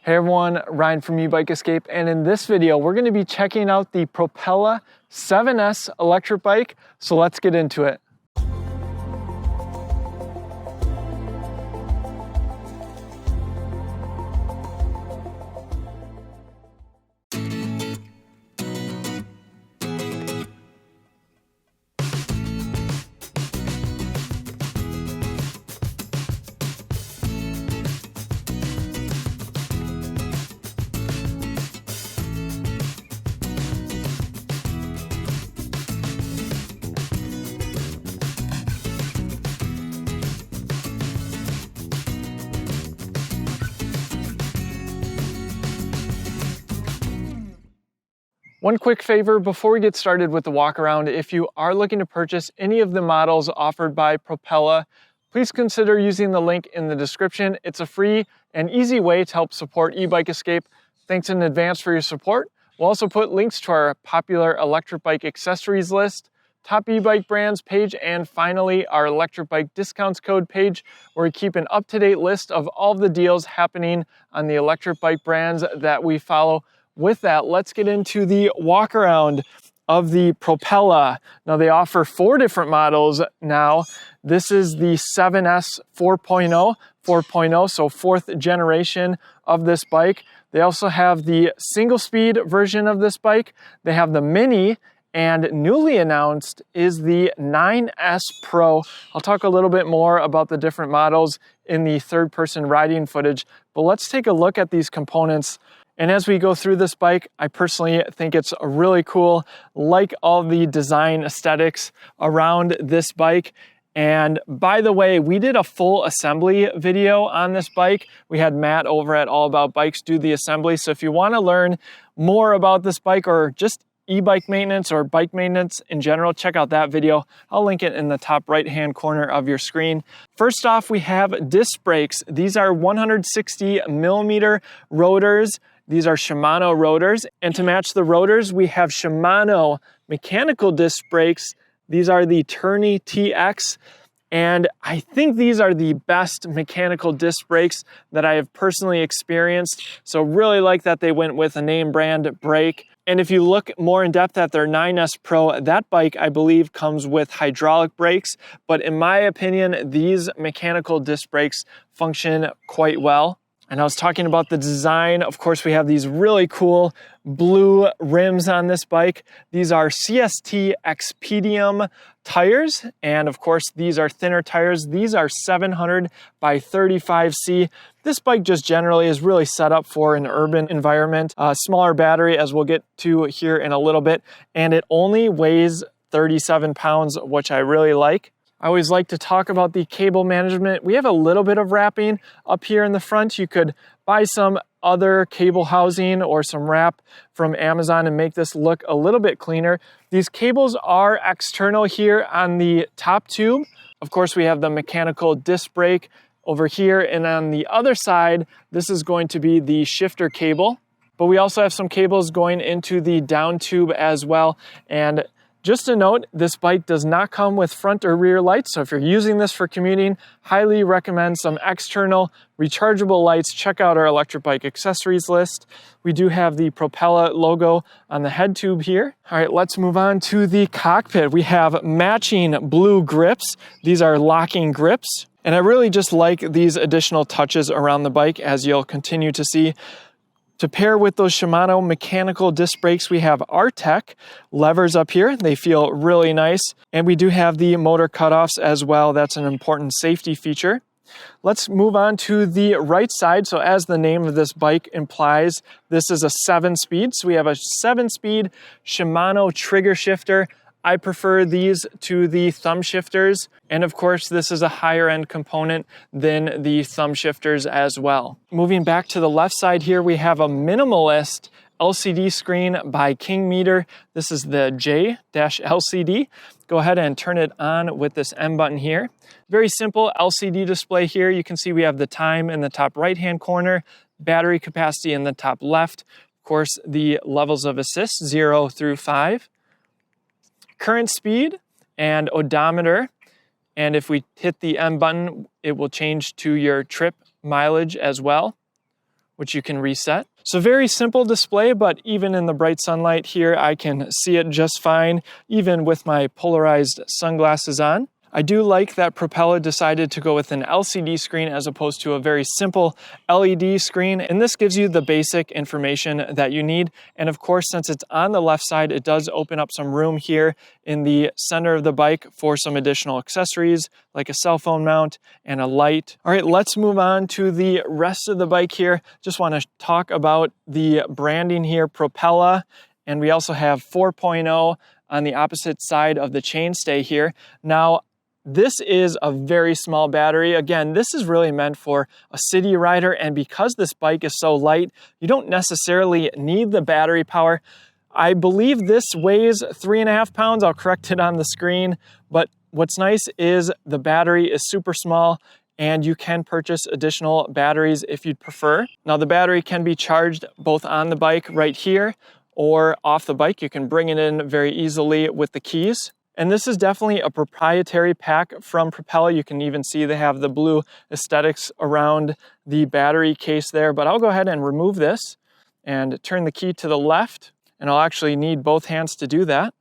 Hey everyone, Ryan from Ebike Escape, and in this video we're going to be checking out the Propella 7S electric bike, so let's get into it. One quick favor before we get started with the walk around, if you are looking to purchase any of the models offered by Propella, please consider using the link in the description. It's a free and easy way to help support Ebike Escape. Thanks in advance for your support. We'll also put links to our popular electric bike accessories list, top e-bike brands page, and finally our electric bike discounts code page, where we keep an up-to-date list of all of the deals happening on the electric bike brands that we follow. With that, let's get into the walk around of the Propella. Now they offer 4 different models now. This is the 7S 4.0, so 4th generation of this bike. They also have the single speed version of this bike. They have the Mini, and newly announced is the 9S Pro. I'll talk a little bit more about the different models in the third person riding footage, but let's take a look at these components. And as we go through this bike, I personally think it's really cool, like all the design aesthetics around this bike. And by the way, we did a full assembly video on this bike. We had Matt over at All About Bikes do the assembly. So if you want to learn more about this bike or just e-bike maintenance or bike maintenance in general, check out that video. I'll link it in the top right-hand corner of your screen. First off, we have disc brakes. These are 160 millimeter rotors. These are Shimano rotors, and to match the rotors, we have Shimano mechanical disc brakes. These are the Tourney TX, and I think these are the best mechanical disc brakes that I have personally experienced. So really like that they went with a name brand brake. And if you look more in depth at their 9S Pro, that bike I believe comes with hydraulic brakes, but in my opinion, these mechanical disc brakes function quite well. And I was talking about the design. Of course, we have these really cool blue rims on this bike. These are CST Expedium tires. And of course, these are thinner tires. These are 700 by 35C. This bike just generally is really set up for an urban environment. Smaller battery, as we'll get to here in a little bit. And it only weighs 37 pounds, which I really like. I always like to talk about the cable management. We have a little bit of wrapping up here in the front. You could buy some other cable housing or some wrap from Amazon and make this look a little bit cleaner. These cables are external here on the top tube. Of course, we have the mechanical disc brake over here, and on the other side, this is going to be the shifter cable. But we also have some cables going into the down tube as well. And just a note, this bike does not come with front or rear lights, so if you're using this for commuting, highly recommend some external rechargeable lights. Check out our electric bike accessories list. We do have the Propella logo on the head tube here. All right, let's move on to the cockpit. We have matching blue grips. These are locking grips, and I really just like these additional touches around the bike, as you'll continue to see. To pair with those Shimano mechanical disc brakes, we have R-Tech levers up here. They feel really nice. And we do have the motor cutoffs as well. That's an important safety feature. Let's move on to the right side. So as the name of this bike implies, this is a 7-speed. So we have a 7-speed Shimano trigger shifter. I prefer these to the thumb shifters. And of course, this is a higher end component than the thumb shifters as well. Moving back to the left side here, we have a minimalist LCD screen by King Meter. This is the J-LCD. Go ahead and turn it on with this M button here. Very simple LCD display here. You can see we have the time in the top right-hand corner, battery capacity in the top left. Of course, the levels of assist, 0 through 5. Current speed and odometer. And if we hit the M button, it will change to your trip mileage as well. which you can reset. So very simple display, but even in the bright sunlight here, I can see it just fine, even with my polarized sunglasses on. I do like that Propella decided to go with an LCD screen as opposed to a very simple LED screen, and this gives you the basic information that you need. And of course, since it's on the left side, it does open up some room here in the center of the bike for some additional accessories like a cell phone mount and a light. All right, let's move on to the rest of the bike here. Just want to talk about the branding here, Propella, and we also have 4.0 on the opposite side of the chainstay here. Now, this is a very small battery. Again, this is really meant for a city rider, and because this bike is so light, you don't necessarily need the battery power. I believe this weighs 3.5 pounds. I'll correct it on the screen, but what's nice is the battery is super small and you can purchase additional batteries if you'd prefer. Now, the battery can be charged both on the bike right here or off the bike. You can bring it in very easily with the keys. And this is definitely a proprietary pack from Propella. You can even see they have the blue aesthetics around the battery case there, but I'll go ahead and remove this and turn the key to the left, and I'll actually need both hands to do that.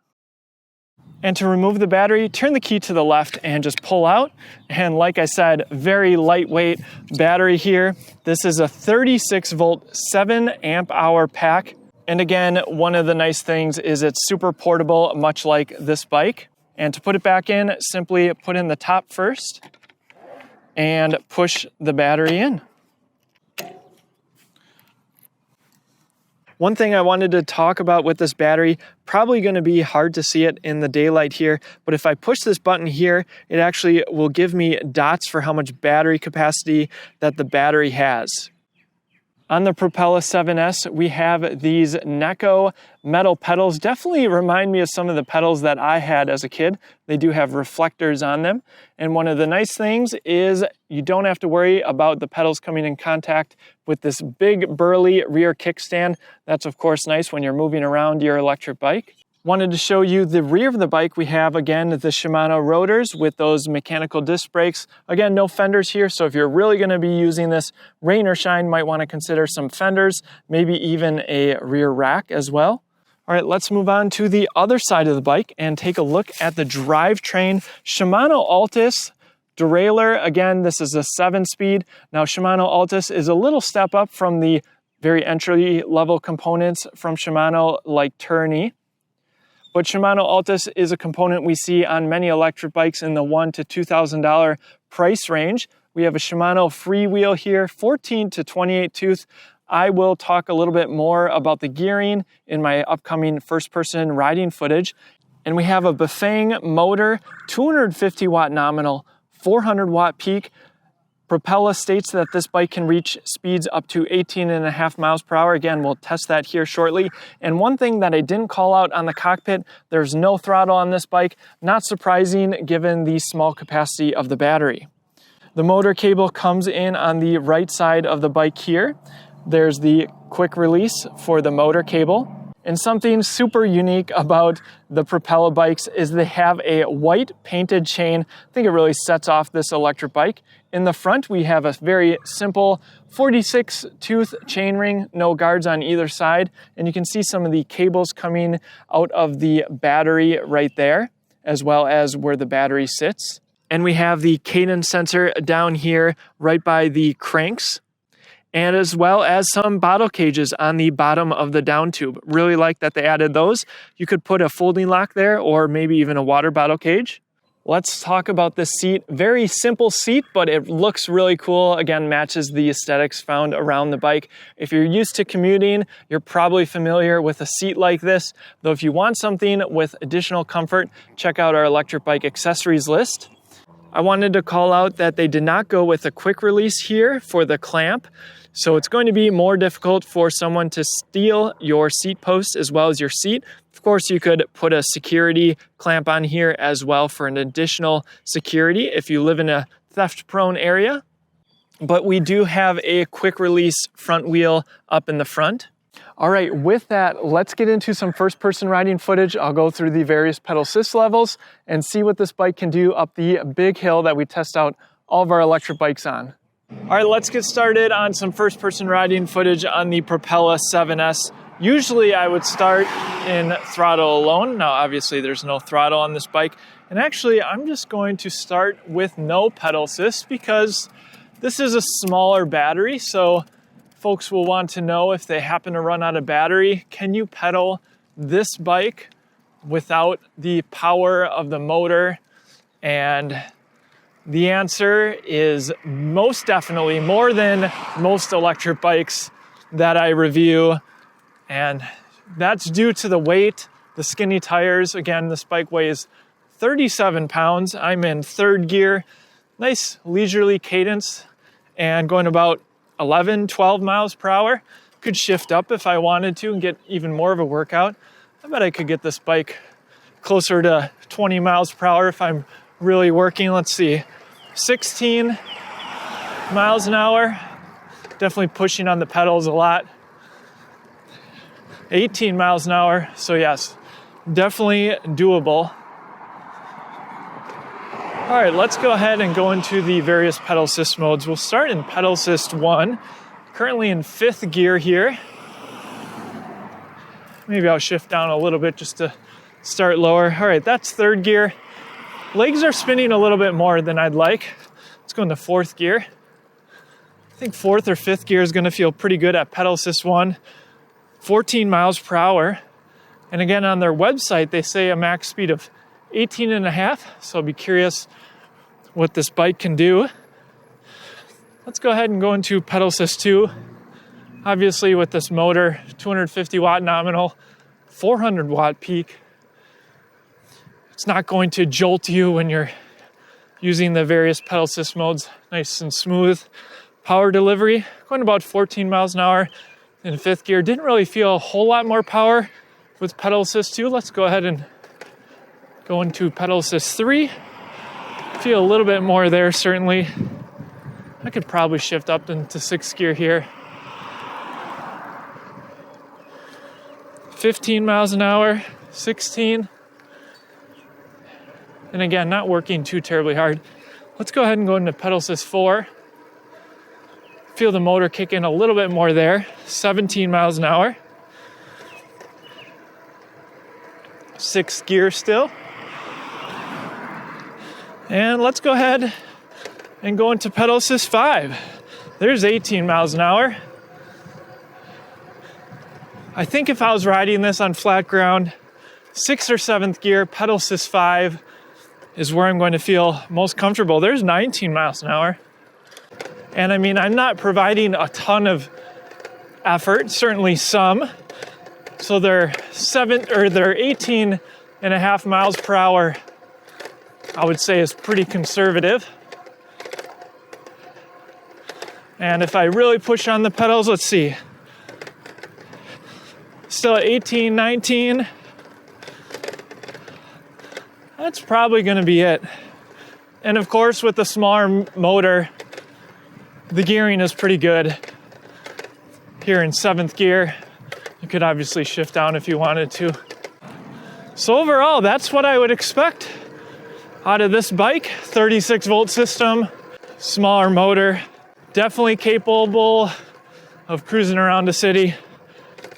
And to remove the battery, turn the key to the left and just pull out. And like I said, very lightweight battery here. This is a 36 volt, 7 amp hour pack. And again, one of the nice things is it's super portable, much like this bike. And to put it back in, simply put in the top first and push the battery in. One thing I wanted to talk about with this battery, probably going to be hard to see it in the daylight here, but if I push this button here, it actually will give me dots for how much battery capacity that the battery has. On the Propella 7S, we have these Neko metal pedals. Definitely remind me of some of the pedals that I had as a kid. They do have reflectors on them. And one of the nice things is you don't have to worry about the pedals coming in contact with this big burly rear kickstand. That's of course nice when you're moving around your electric bike. Wanted to show you the rear of the bike. We have, again, the Shimano rotors with those mechanical disc brakes. Again, no fenders here, so if you're really going to be using this rain or shine, might want to consider some fenders, maybe even a rear rack as well. All right, let's move on to the other side of the bike and take a look at the drivetrain. Shimano Altus derailleur. Again, this is a 7-speed. Now, Shimano Altus is a little step up from the very entry-level components from Shimano like Tourney. But Shimano Altus is a component we see on many electric bikes in the $1,000 to $2,000 price range. We have a Shimano freewheel here, 14 to 28 tooth. I will talk a little bit more about the gearing in my upcoming first-person riding footage. And we have a Bafang motor, 250 watt nominal, 400 watt peak. Propella states that this bike can reach speeds up to 18.5 miles per hour. Again, we'll test that here shortly. And one thing that I didn't call out on the cockpit, there's no throttle on this bike. Not surprising given the small capacity of the battery. The motor cable comes in on the right side of the bike here. There's the quick release for the motor cable. And something super unique about the Propella bikes is they have a white painted chain. I think it really sets off this electric bike. In the front, we have a very simple 46 tooth chain ring, no guards on either side. And you can see some of the cables coming out of the battery right there, as well as where the battery sits. And we have the cadence sensor down here right by the cranks, and as well as some bottle cages on the bottom of the down tube. Really like that they added those. You could put a folding lock there or maybe even a water bottle cage. Let's talk about this seat. Very simple seat, but it looks really cool. Again, matches the aesthetics found around the bike. If you're used to commuting, you're probably familiar with a seat like this. Though if you want something with additional comfort, check out our electric bike accessories list. I wanted to call out that they did not go with a quick release here for the clamp. So it's going to be more difficult for someone to steal your seat post as well as your seat. Of course, you could put a security clamp on here as well for an additional security if you live in a theft-prone area. But we do have a quick release front wheel up in the front. All right, with that, let's get into some first-person riding footage. I'll go through the various pedal assist levels and see what this bike can do up the big hill that we test out all of our electric bikes on. All right, let's get started on some first-person riding footage on the Propella 7S. Usually I would start in throttle alone. Now, obviously there's no throttle on this bike. And actually, I'm just going to start with no pedal assist because this is a smaller battery. So folks will want to know if they happen to run out of battery, can you pedal this bike without the power of the motor? And the answer is most definitely, more than most electric bikes that I review. And that's due to the weight, the skinny tires. Again, this bike weighs 37 pounds. I'm in third gear, nice leisurely cadence, and going about 11, 12 miles per hour. Could shift up if I wanted to and get even more of a workout. I bet I could get this bike closer to 20 miles per hour if I'm really working. Let's see, 16 miles an hour. Definitely pushing on the pedals a lot. 18 miles an hour. So yes, definitely doable. All right, let's go ahead and go into the various pedal assist modes. We'll start in pedal assist 1. Currently in 5th gear here. Maybe I'll shift down a little bit just to start lower. All right, that's 3rd gear. Legs are spinning a little bit more than I'd like. Let's go into 4th gear. I think 4th or 5th gear is gonna feel pretty good at pedal assist 1. 14 miles per hour. And again, on their website, they say a max speed of 18 and a half. So I'll be curious what this bike can do. Let's go ahead and go into pedal assist 2. Obviously with this motor, 250 watt nominal, 400 watt peak. It's not going to jolt you when you're using the various pedal assist modes. Nice and smooth power delivery. Going about 14 miles an hour in 5th gear. Didn't really feel a whole lot more power with pedal assist 2. Let's go ahead and go into pedal assist 3. Feel a little bit more there, certainly. I could probably shift up into 6th gear here. 15 miles an hour, 16. And again, not working too terribly hard. Let's go ahead and go into pedal assist 4. Feel the motor kick in a little bit more there. 17 miles an hour. 6th gear still. And let's go ahead and go into pedal assist 5. There's 18 miles an hour. I think if I was riding this on flat ground, 6th or 7th gear, pedal assist 5 is where I'm going to feel most comfortable. There's 19 miles an hour. And I mean, I'm not providing a ton of effort, certainly some. So they're 18 and a half miles per hour, I would say is pretty conservative. And if I really push on the pedals, let's see. Still at 18, 19. That's probably gonna be it. And of course, with the smaller motor, the gearing is pretty good. Here in 7th gear, you could obviously shift down if you wanted to. So overall, that's what I would expect out of this bike. 36 volt system, smaller motor, definitely capable of cruising around a city.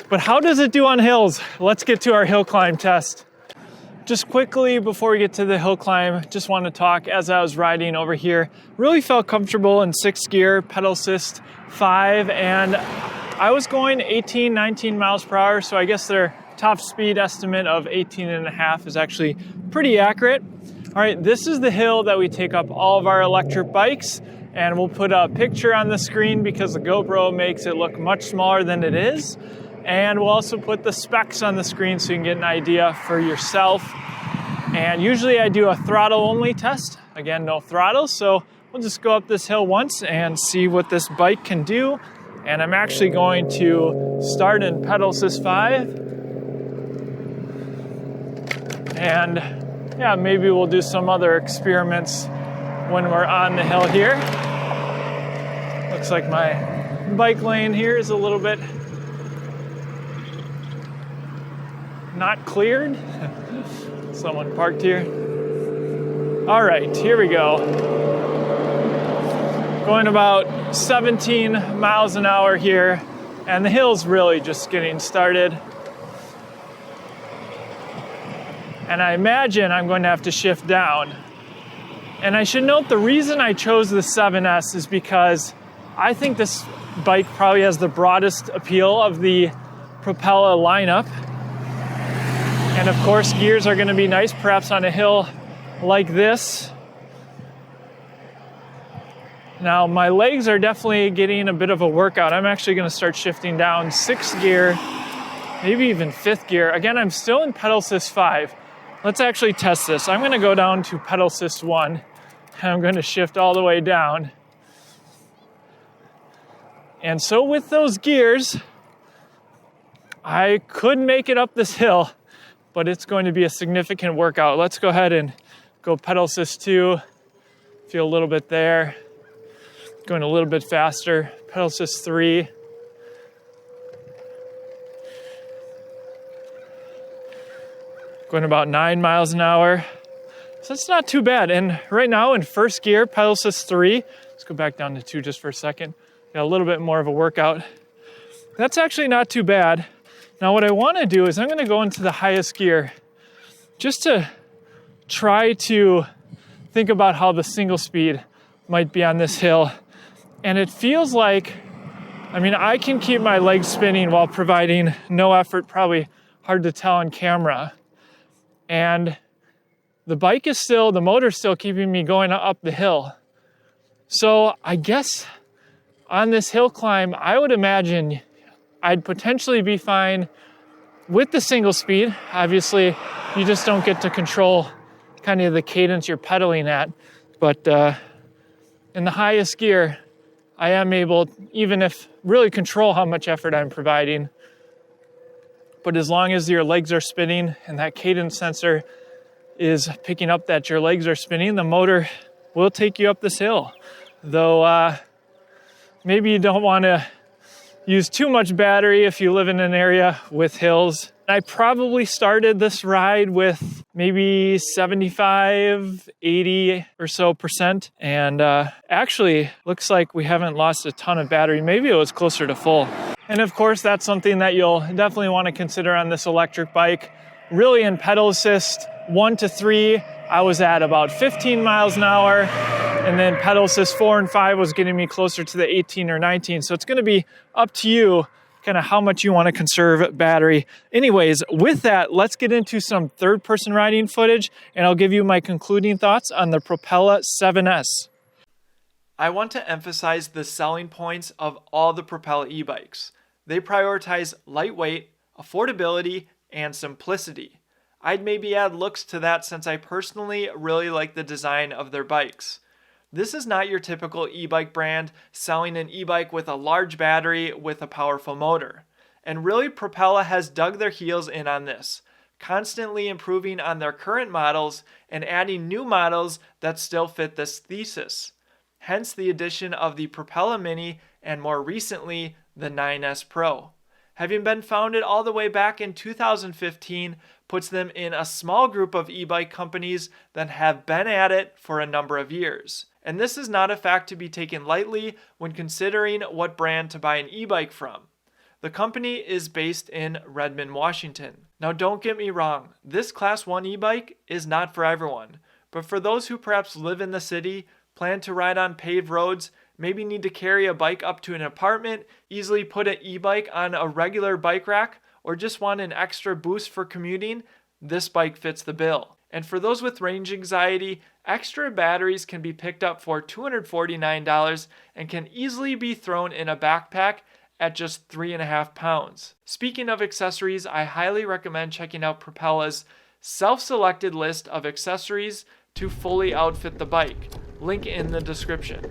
But how does it do on hills? Let's get to our hill climb test. Just quickly before we get to the hill climb, just want to talk as I was riding over here. Really felt comfortable in 6th gear, pedal assist 5, and I was going 18, 19 miles per hour, so I guess their top speed estimate of 18 and a half is actually pretty accurate. All right, this is the hill that we take up all of our electric bikes, and we'll put a picture on the screen because the GoPro makes it look much smaller than it is. And we'll also put the specs on the screen so you can get an idea for yourself. And usually I do a throttle only test. Again, no throttle, so we'll just go up this hill once and see what this bike can do. And I'm actually going to start in pedal assist 5. And yeah, maybe we'll do some other experiments when we're on the hill here. Looks like my bike lane here is a little bit not cleared. Someone parked here. All right, here we go. Going about 17 miles an hour here, and the hill's really just getting started. And I imagine I'm going to have to shift down. And I should note the reason I chose the 7S is because I think this bike probably has the broadest appeal of the Propella lineup. And of course, gears are going to be nice, perhaps on a hill like this. Now, my legs are definitely getting a bit of a workout. I'm actually going to start shifting down 6th gear, maybe even 5th gear. Again, I'm still in pedal assist 5. Let's actually test this. I'm going to go down to pedal assist 1, and I'm going to shift all the way down. And so with those gears, I could make it up this hill, but it's going to be a significant workout. Let's go ahead and go pedal assist 2. Feel a little bit there. Going a little bit faster. Pedal assist 3. Going about 9 miles an hour. So that's not too bad. And right now in 1st gear, pedal assist 3. Let's go back down to 2 just for a second. Got a little bit more of a workout. That's actually not too bad. Now what I want to do is I'm going to go into the highest gear just to try to think about how the single speed might be on this hill. And it feels like, I can keep my legs spinning while providing no effort, probably hard to tell on camera. And the motor's still keeping me going up the hill. So I guess on this hill climb, I would imagine I'd potentially be fine with the single speed. Obviously, you just don't get to control kind of the cadence you're pedaling at. But in the highest gear, I am able, even if really control how much effort I'm providing. But as long as your legs are spinning and that cadence sensor is picking up that your legs are spinning, the motor will take you up this hill. Though maybe you don't want to use too much battery if you live in an area with hills. I probably started this ride with maybe 75, 80 or so percent. And actually, looks like we haven't lost a ton of battery. Maybe it was closer to full. And of course, that's something that you'll definitely want to consider on this electric bike. Really in pedal assist 1 to 3, I was at about 15 miles an hour. And then pedal assist 4 and 5 was getting me closer to the 18 or 19. So it's going to be up to you kind of how much you want to conserve battery. Anyways, with that, let's get into some third-person riding footage, and I'll give you my concluding thoughts on the Propella 7S. I want to emphasize the selling points of all the Propella e-bikes. They prioritize lightweight, affordability, and simplicity. I'd maybe add looks to that since I personally really like the design of their bikes. This is not your typical e-bike brand selling an e-bike with a large battery with a powerful motor. And really, Propella has dug their heels in on this, constantly improving on their current models and adding new models that still fit this thesis. Hence the addition of the Propella Mini and more recently, the 9S Pro. Having been founded all the way back in 2015 puts them in a small group of e-bike companies that have been at it for a number of years. And this is not a fact to be taken lightly when considering what brand to buy an e-bike from. The company is based in Redmond, Washington. Now don't get me wrong, this Class 1 e-bike is not for everyone, but for those who perhaps live in the city, plan to ride on paved roads, maybe need to carry a bike up to an apartment, easily put an e-bike on a regular bike rack, or just want an extra boost for commuting, this bike fits the bill. And for those with range anxiety, extra batteries can be picked up for $249 and can easily be thrown in a backpack at just 3.5 pounds. Speaking of accessories, I highly recommend checking out Propella's self-selected list of accessories to fully outfit the bike. Link in the description.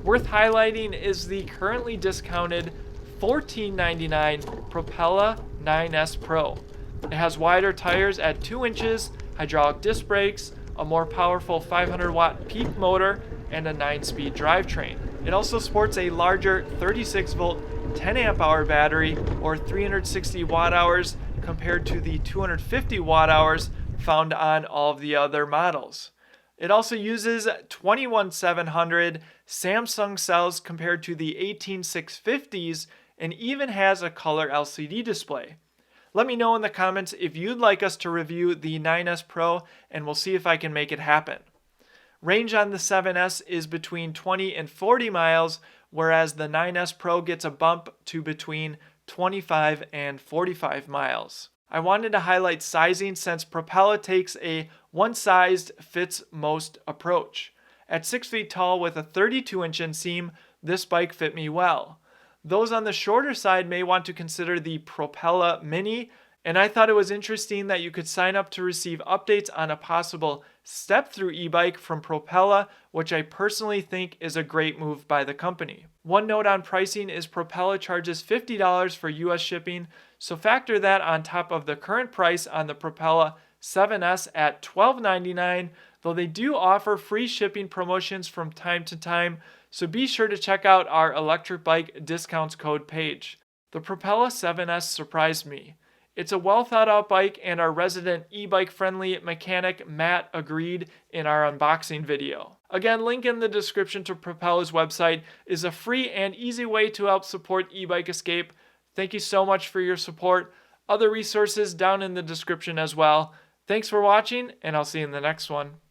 Worth highlighting is the currently discounted $14.99 Propella 9S Pro. It has wider tires at 2 inches, hydraulic disc brakes, a more powerful 500 watt peak motor, and a 9-speed drivetrain. It also sports a larger 36 volt 10 amp hour battery or 360 watt hours compared to the 250 watt hours found on all of the other models. It also uses 21700 Samsung cells compared to the 18650s and even has a color LCD display. Let me know in the comments if you'd like us to review the 9S Pro, and we'll see if I can make it happen. Range on the 7S is between 20 and 40 miles, whereas the 9S Pro gets a bump to between 25 and 45 miles. I wanted to highlight sizing since Propella takes a one-size-fits-most approach. At 6 feet tall with a 32-inch inseam, this bike fit me well. Those on the shorter side may want to consider the Propella Mini, and I thought it was interesting that you could sign up to receive updates on a possible step-through e-bike from Propella, which I personally think is a great move by the company. One note on pricing is Propella charges $50 for US shipping, so factor that on top of the current price on the Propella 7S at $12.99, though they do offer free shipping promotions from time to time, so be sure to check out our electric bike discounts code page. The Propella 7S surprised me. It's a well thought out bike, and our resident e-bike friendly mechanic Matt agreed in our unboxing video. Again, link in the description to Propella's website is a free and easy way to help support e-bike escape. Thank you so much for your support. Other resources down in the description as well. Thanks for watching, and I'll see you in the next one.